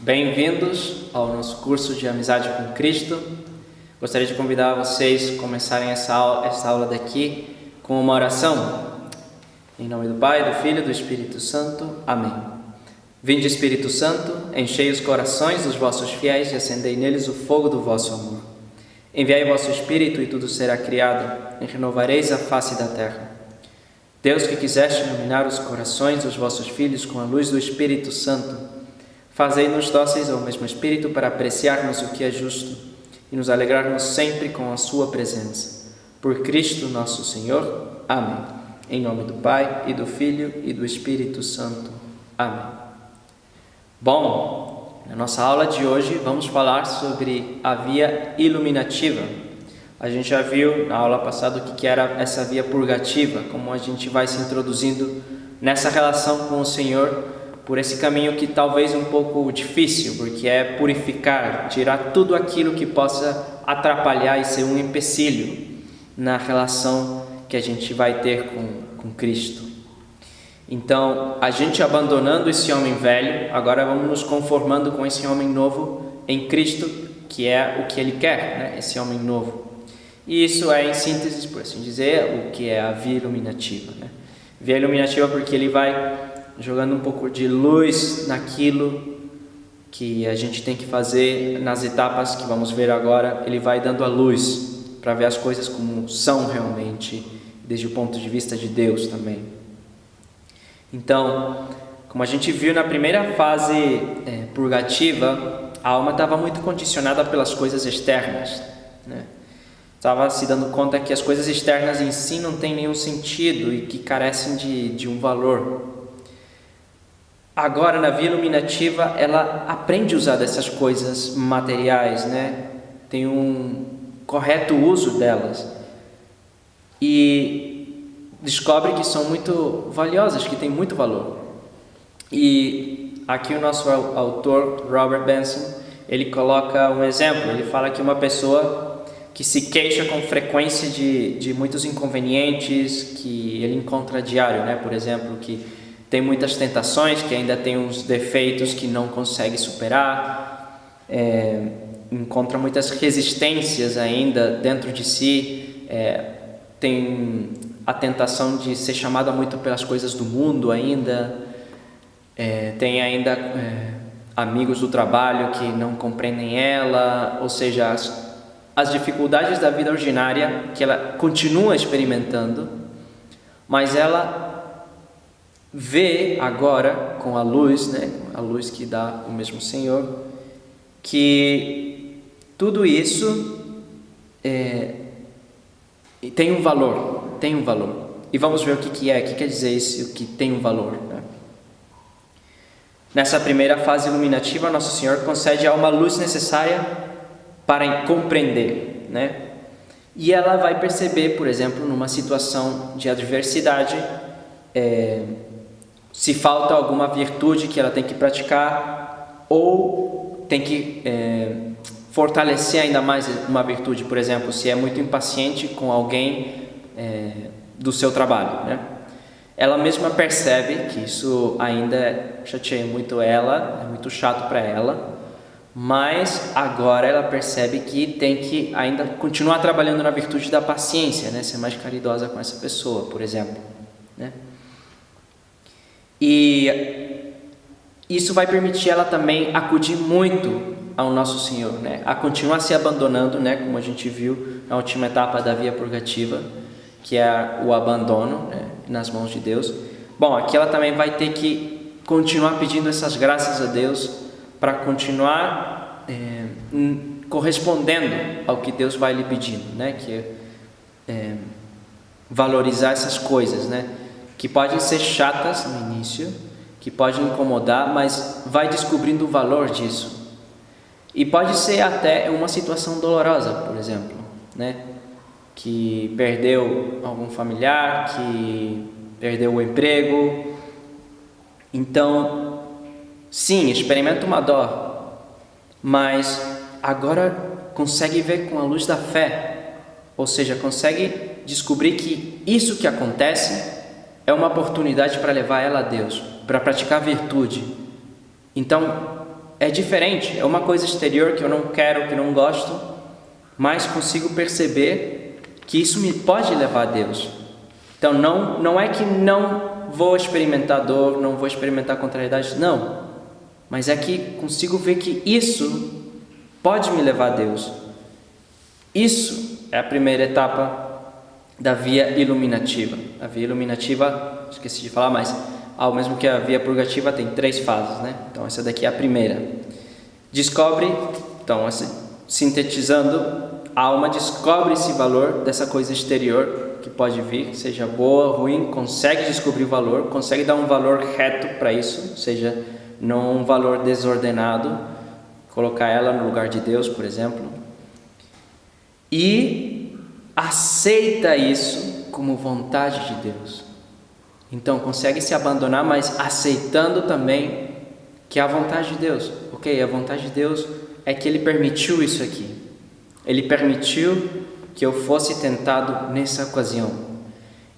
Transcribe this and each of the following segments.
Bem-vindos ao nosso curso de Amizade com Cristo. Gostaria de convidar vocês a começarem essa aula daqui com uma oração. Em nome do Pai, do Filho e do Espírito Santo. Amém. Vinde, Espírito Santo, enchei os corações dos vossos fiéis e acendei neles o fogo do vosso amor. Enviai o vosso Espírito e tudo será criado, e renovareis a face da terra. Deus, que quiseste iluminar os corações dos vossos filhos com a luz do Espírito Santo, fazei-nos dóceis ao mesmo Espírito para apreciarmos o que é justo e nos alegrarmos sempre com a sua presença. Por Cristo nosso Senhor. Amém. Em nome do Pai, e do Filho, e do Espírito Santo. Amém. Bom, na nossa aula de hoje vamos falar sobre a via iluminativa. A gente já viu na aula passada o que era essa via purgativa, como a gente vai se introduzindo nessa relação com o Senhor, por esse caminho que talvez um pouco difícil, porque é purificar, tirar tudo aquilo que possa atrapalhar e ser um empecilho na relação que a gente vai ter com Cristo. Então, a gente abandonando esse homem velho, agora vamos nos conformando com esse homem novo em Cristo, que é o que Ele quer, né? Esse homem novo. E isso é, em síntese, por assim dizer, o que é a via iluminativa, né? Via iluminativa porque Ele vai jogando um pouco de luz naquilo que a gente tem que fazer nas etapas que vamos ver agora. Ele vai dando a luz para ver as coisas como são realmente, desde o ponto de vista de Deus também. Então, como a gente viu na primeira fase purgativa, a alma estava muito condicionada pelas coisas externas, né? Estava se dando conta que as coisas externas em si não têm nenhum sentido e que carecem de um valor. Agora, na via iluminativa, ela aprende a usar dessas coisas materiais, né? Tem um correto uso delas e descobre que são muito valiosas, que têm muito valor. E aqui o nosso autor, Robert Benson, ele coloca um exemplo. Ele fala que uma pessoa que se queixa com frequência de muitos inconvenientes que ele encontra diário, né? Por exemplo, que tem muitas tentações, que ainda tem uns defeitos que não consegue superar, encontra muitas resistências ainda dentro de si, tem a tentação de ser chamada muito pelas coisas do mundo ainda, tem ainda amigos do trabalho que não compreendem ela, ou seja, as dificuldades da vida ordinária que ela continua experimentando, mas ela vê agora com a luz, né, a luz que dá o mesmo Senhor, que tudo isso tem um valor, E vamos ver o que quer dizer isso, o que tem um valor, né? Nessa primeira fase iluminativa, Nosso Senhor concede a alma a luz necessária para compreender, né? E ela vai perceber, por exemplo, numa situação de adversidade, se falta alguma virtude que ela tem que praticar ou tem que fortalecer ainda mais uma virtude. Por exemplo, se é muito impaciente com alguém do seu trabalho, né? Ela mesma percebe que isso ainda chateia muito ela, é muito chato para ela, mas agora ela percebe que tem que ainda continuar trabalhando na virtude da paciência, né? Ser mais caridosa com essa pessoa, por exemplo, né? E isso vai permitir ela também acudir muito ao Nosso Senhor, né? A continuar se abandonando, né? Como a gente viu na última etapa da via purgativa, que é o abandono, né? Nas mãos de Deus. Bom, aqui ela também vai ter que continuar pedindo essas graças a Deus para continuar correspondendo ao que Deus vai lhe pedindo, né? Que é valorizar essas coisas, né? Que podem ser chatas no início, que podem incomodar, mas vai descobrindo o valor disso. E pode ser até uma situação dolorosa, por exemplo, né? Que perdeu algum familiar, que perdeu o emprego. Então, sim, experimenta uma dor, mas agora consegue ver com a luz da fé, ou seja, consegue descobrir que isso que acontece é uma oportunidade para levar ela a Deus, para praticar virtude. Então, é diferente, é uma coisa exterior que eu não quero, que não gosto, mas consigo perceber que isso me pode levar a Deus. Então não é que não vou experimentar dor, não vou experimentar contrariedade, não, mas é que consigo ver que isso pode me levar a Deus. Isso é a primeira etapa da via iluminativa. A via iluminativa, esqueci de falar, mas ao mesmo que a via purgativa tem 3 fases, né? Então essa daqui é a primeira. Descobre, então sintetizando, a alma descobre esse valor dessa coisa exterior que pode vir, seja boa, ruim, consegue descobrir o valor, consegue dar um valor reto para isso, ou seja, não um valor desordenado, colocar ela no lugar de Deus, por exemplo, e aceita isso como vontade de Deus. Então consegue se abandonar, mas aceitando também que é a vontade de Deus. Ok, a vontade de Deus é que Ele permitiu isso aqui. Ele permitiu que eu fosse tentado nessa ocasião.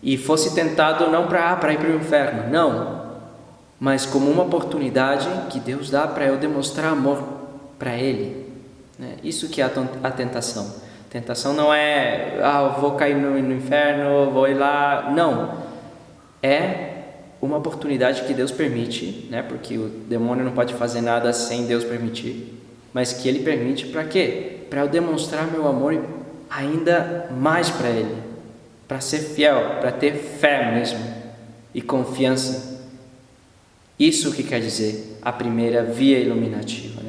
E fosse tentado não para ir para o inferno, não. Mas como uma oportunidade que Deus dá para eu demonstrar amor para Ele. Isso que é a tentação. Tentação não é, eu vou cair no inferno, vou ir lá. Não. É uma oportunidade que Deus permite, porque o demônio não pode fazer nada sem Deus permitir. Mas que Ele permite para quê? Para eu demonstrar meu amor ainda mais para Ele. Para ser fiel, para ter fé mesmo e confiança. Isso que quer dizer a primeira via iluminativa,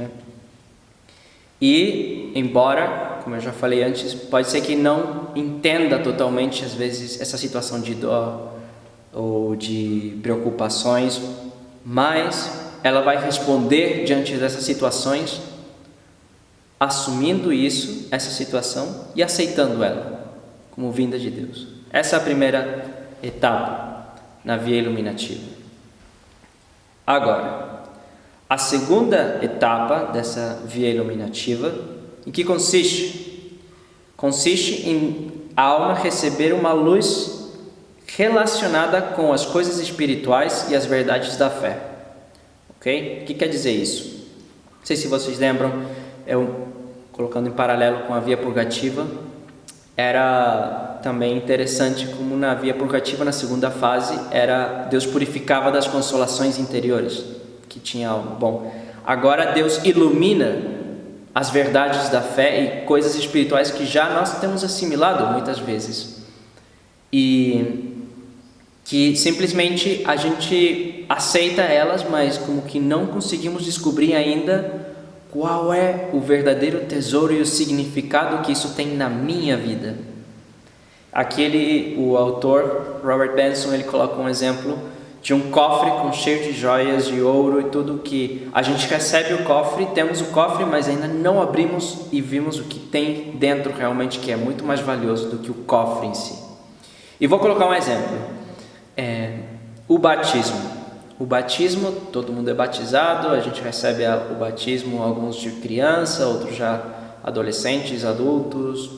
E, embora, como eu já falei antes, pode ser que não entenda totalmente, às vezes, essa situação de dor ou de preocupações, mas ela vai responder diante dessas situações, assumindo isso, essa situação, e aceitando ela como vinda de Deus. Essa é a primeira etapa na via iluminativa. Agora, a segunda etapa dessa via iluminativa, em que consiste? Consiste em a alma receber uma luz relacionada com as coisas espirituais e as verdades da fé. Ok? O que quer dizer isso? Não sei se vocês lembram, eu colocando em paralelo com a via purgativa, era também interessante como na via purgativa, na segunda fase, Deus purificava das consolações interiores, que tinha algo bom. Agora Deus ilumina as verdades da fé e coisas espirituais que já nós temos assimilado muitas vezes. E que simplesmente a gente aceita elas, mas como que não conseguimos descobrir ainda qual é o verdadeiro tesouro e o significado que isso tem na minha vida. O autor Robert Benson, ele coloca um exemplo de um cofre cheio de joias, de ouro e tudo, que a gente recebe o cofre, temos o cofre, mas ainda não abrimos e vimos o que tem dentro realmente, que é muito mais valioso do que o cofre em si. E vou colocar um exemplo. O batismo. O batismo, todo mundo é batizado, a gente recebe o batismo, alguns de criança, outros já adolescentes, adultos,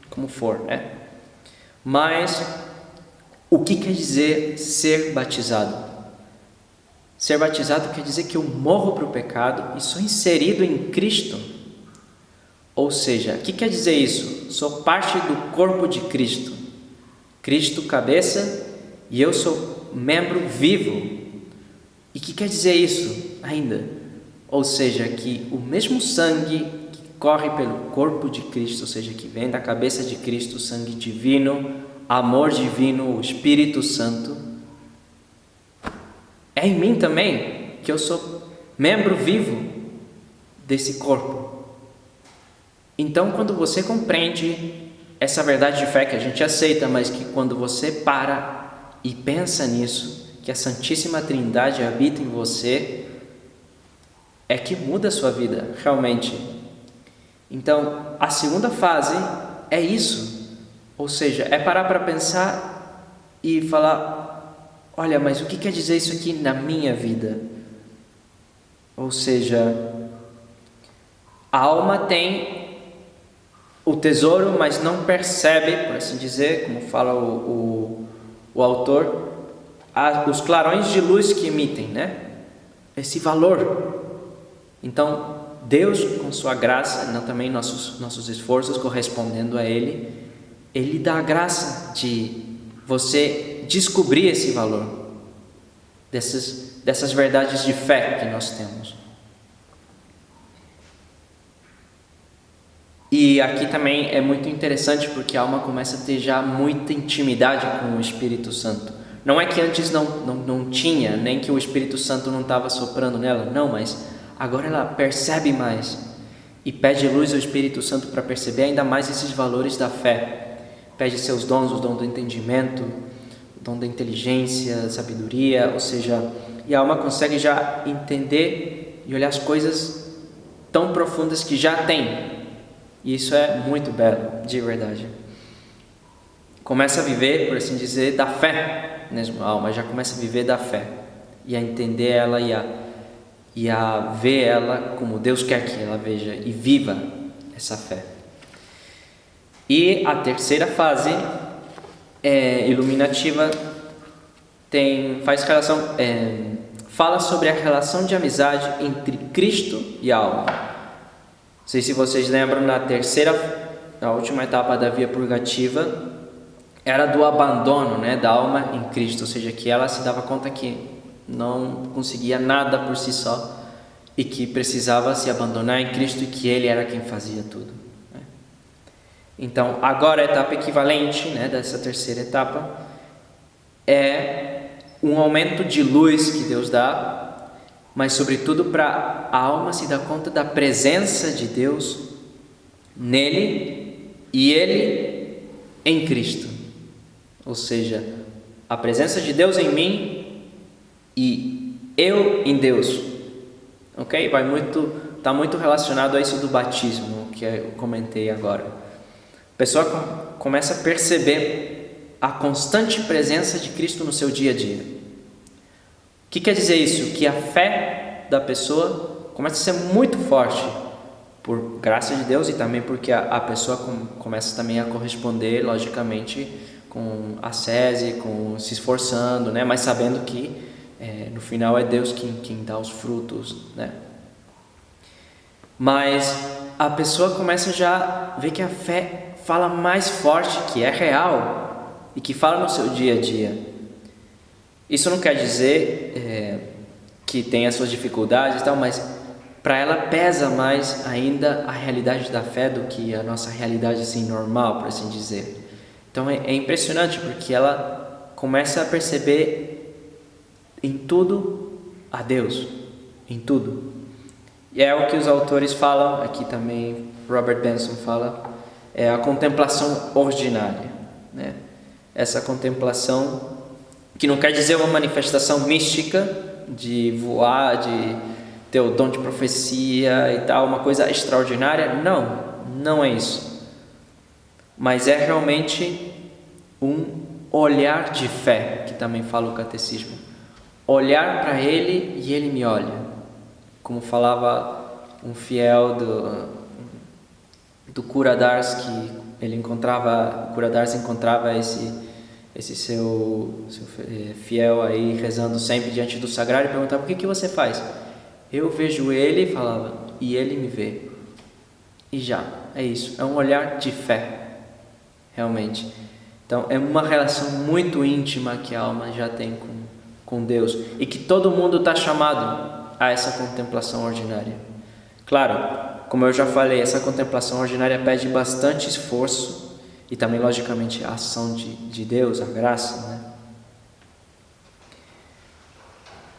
como for, Mas, o que quer dizer ser batizado? Ser batizado quer dizer que eu morro para o pecado e sou inserido em Cristo. Ou seja, o que quer dizer isso? Sou parte do corpo de Cristo. Cristo, cabeça, e eu sou membro vivo. E o que quer dizer isso ainda? Ou seja, que o mesmo sangue que corre pelo corpo de Cristo, ou seja, que vem da cabeça de Cristo, o sangue divino, amor divino, o Espírito Santo, é em mim também, que eu sou membro vivo desse corpo. Então, quando você compreende essa verdade de fé que a gente aceita, mas que quando você para e pensa nisso, que a Santíssima Trindade habita em você, é que muda a sua vida, realmente. Então, a segunda fase é isso. Ou seja, é parar para pensar e falar, olha, mas o que quer dizer isso aqui na minha vida? Ou seja, a alma tem o tesouro, mas não percebe, por assim dizer, como fala o autor, os clarões de luz que emitem, esse valor. Então, Deus, com sua graça, não também nossos esforços correspondendo a Ele dá a graça de você descobrir esse valor, dessas verdades de fé que nós temos. E aqui também é muito interessante porque a alma começa a ter já muita intimidade com o Espírito Santo. Não é que antes não tinha, nem que o Espírito Santo não estava soprando nela, não, mas agora ela percebe mais e pede luz ao Espírito Santo para perceber ainda mais esses valores da fé. Pede seus dons, o dom do entendimento, o dom da inteligência, sabedoria, ou seja, e a alma consegue já entender e olhar as coisas tão profundas que já tem. E isso é muito belo, de verdade. Começa a viver, por assim dizer, da fé mesmo. A alma já começa a viver da fé e a entender ela e a ver ela como Deus quer que ela veja e viva essa fé. E a terceira fase iluminativa fala sobre a relação de amizade entre Cristo e a alma. Não sei se vocês lembram, na última etapa da via purgativa, era do abandono, da alma em Cristo, ou seja, que ela se dava conta que não conseguia nada por si só e que precisava se abandonar em Cristo e que Ele era quem fazia tudo. Então, agora a etapa equivalente dessa terceira etapa é um aumento de luz que Deus dá, mas sobretudo para a alma se dar conta da presença de Deus nele e Ele em Cristo. Ou seja, a presença de Deus em mim e eu em Deus. Ok? Está muito relacionado a isso do batismo que eu comentei agora. A pessoa começa a perceber a constante presença de Cristo no seu dia a dia. O que quer dizer isso? Que a fé da pessoa começa a ser muito forte por graça de Deus e também porque a pessoa começa também a corresponder, logicamente, com ascese, se esforçando, mas sabendo que no final é Deus quem dá os frutos, Mas a pessoa começa já a ver que a fé fala mais forte, que é real e que fala no seu dia a dia. Isso não quer dizer que tem as suas dificuldades e tal, mas para ela pesa mais ainda a realidade da fé do que a nossa realidade assim normal, por assim dizer. Então é impressionante porque ela começa a perceber em tudo a Deus, em tudo. E é o que os autores falam, aqui também Robert Benson fala, é a contemplação ordinária. Essa contemplação que não quer dizer uma manifestação mística de voar, de ter o dom de profecia e tal, uma coisa extraordinária. Não é isso. Mas é realmente um olhar de fé, que também fala o catecismo. Olhar para Ele e Ele me olha. Como falava um fiel do cura d'Ars, que o cura d'Ars encontrava esse seu fiel aí rezando sempre diante do sagrado e perguntava: o que você faz? Eu vejo ele, falava, e ele me vê. E já, é isso, é um olhar de fé, realmente. Então é uma relação muito íntima que a alma já tem com Deus e que todo mundo está chamado a essa contemplação ordinária. Claro, como eu já falei, essa contemplação ordinária pede bastante esforço e também, logicamente, a ação de Deus, a graça,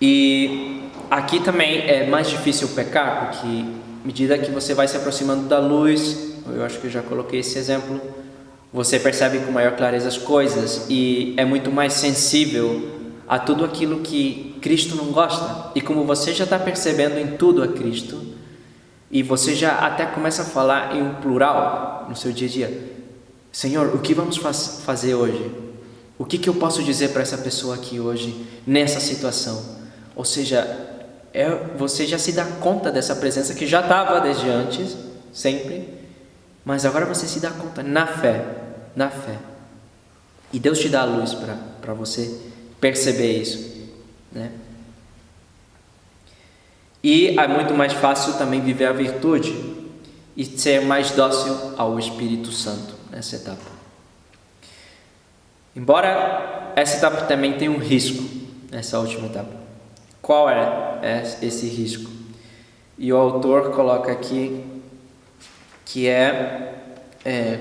E aqui também é mais difícil pecar, porque à medida que você vai se aproximando da luz, eu acho que eu já coloquei esse exemplo, você percebe com maior clareza as coisas e é muito mais sensível a tudo aquilo que Cristo não gosta. E como você já está percebendo em tudo a Cristo, e você já até começa a falar em um plural no seu dia a dia: Senhor, o que vamos fazer hoje? O que eu posso dizer para essa pessoa aqui hoje, nessa situação? Ou seja, você já se dá conta dessa presença que já estava desde antes, sempre, mas agora você se dá conta na fé. E Deus te dá a luz para você perceber isso, E é muito mais fácil também viver a virtude e ser mais dócil ao Espírito Santo nessa etapa. Embora essa etapa também tenha um risco, essa última etapa. Qual é esse risco? E o autor coloca aqui que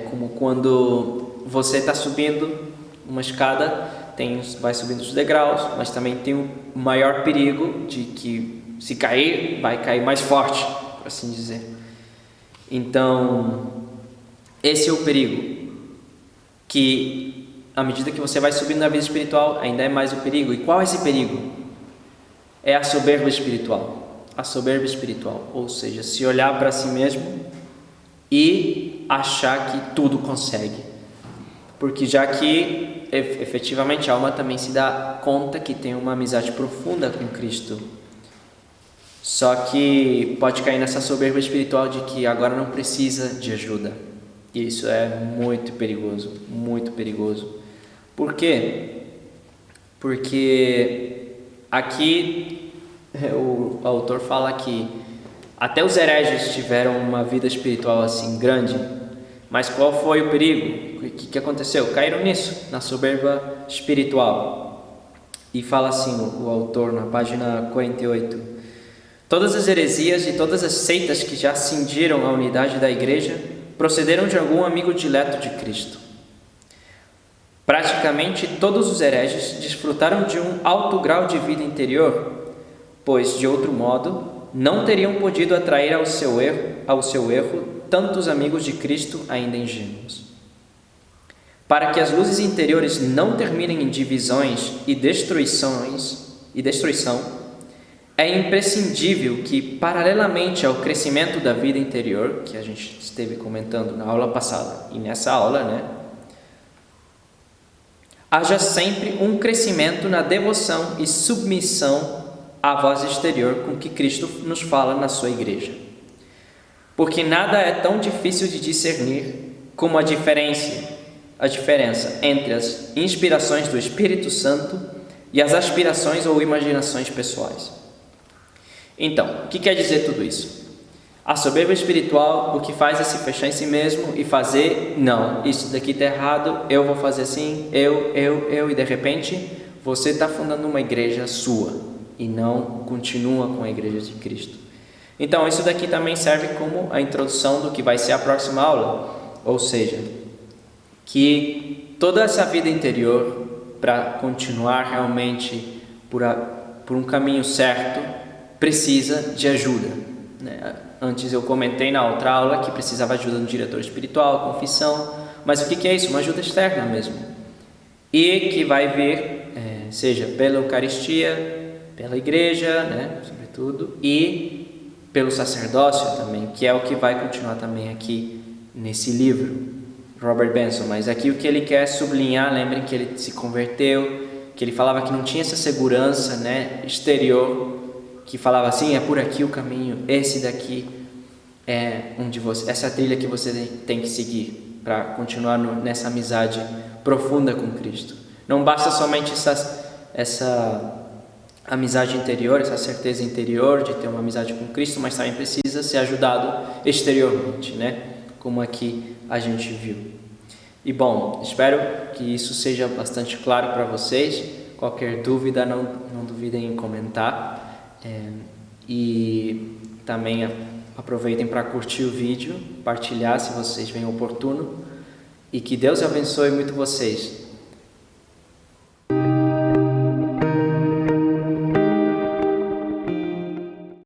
como quando você está subindo uma escada, vai subindo os degraus, mas também tem o maior perigo de que, se cair, vai cair mais forte, por assim dizer. Então, esse é o perigo, que à medida que você vai subindo na vida espiritual, ainda é mais o perigo. E qual é esse perigo? É a soberba espiritual. A soberba espiritual, ou seja, se olhar para si mesmo e achar que tudo consegue. Porque já que efetivamente a alma também se dá conta que tem uma amizade profunda com Cristo, só que pode cair nessa soberba espiritual de que agora não precisa de ajuda. E isso é muito perigoso, muito perigoso. Por quê? Porque aqui o autor fala que até os hereges tiveram uma vida espiritual assim grande, mas qual foi o perigo? O que aconteceu? Caíram nisso, na soberba espiritual. E fala assim o autor na página 48: todas as heresias e todas as seitas que já cindiram a unidade da igreja procederam de algum amigo dileto de Cristo. Praticamente todos os hereges desfrutaram de um alto grau de vida interior, pois, de outro modo, não teriam podido atrair ao seu erro tantos amigos de Cristo ainda ingênuos. Para que as luzes interiores não terminem em divisões e destruição, é imprescindível que, paralelamente ao crescimento da vida interior, que a gente esteve comentando na aula passada e nessa aula, haja sempre um crescimento na devoção e submissão à voz exterior com que Cristo nos fala na sua igreja. Porque nada é tão difícil de discernir como a diferença entre as inspirações do Espírito Santo e as aspirações ou imaginações pessoais. Então, o que quer dizer tudo isso? A soberba espiritual, o que faz é se fechar em si mesmo e fazer, não, isso daqui está errado, eu vou fazer assim, e de repente você está fundando uma igreja sua e não continua com a igreja de Cristo. Então, isso daqui também serve como a introdução do que vai ser a próxima aula, ou seja, que toda essa vida interior, para continuar realmente por um caminho certo, precisa de ajuda, Antes eu comentei na outra aula que precisava ajuda do diretor espiritual, confissão, mas o que é isso? Uma ajuda externa mesmo, e que vai vir, seja pela Eucaristia, pela igreja, sobretudo, e pelo sacerdócio também, que é o que vai continuar também aqui nesse livro, Robert Benson. Mas aqui o que ele quer sublinhar, lembrem que ele se converteu, que ele falava que não tinha essa segurança exterior, que falava assim, é por aqui o caminho, esse daqui é essa trilha que você tem que seguir para continuar nessa amizade profunda com Cristo. Não basta somente essa amizade interior, essa certeza interior de ter uma amizade com Cristo, mas também precisa ser ajudado exteriormente, como aqui a gente viu. E bom, espero que isso seja bastante claro para vocês. Qualquer dúvida, não duvidem em comentar. E também aproveitem para curtir o vídeo, partilhar se vocês veem oportuno, e que Deus abençoe muito vocês.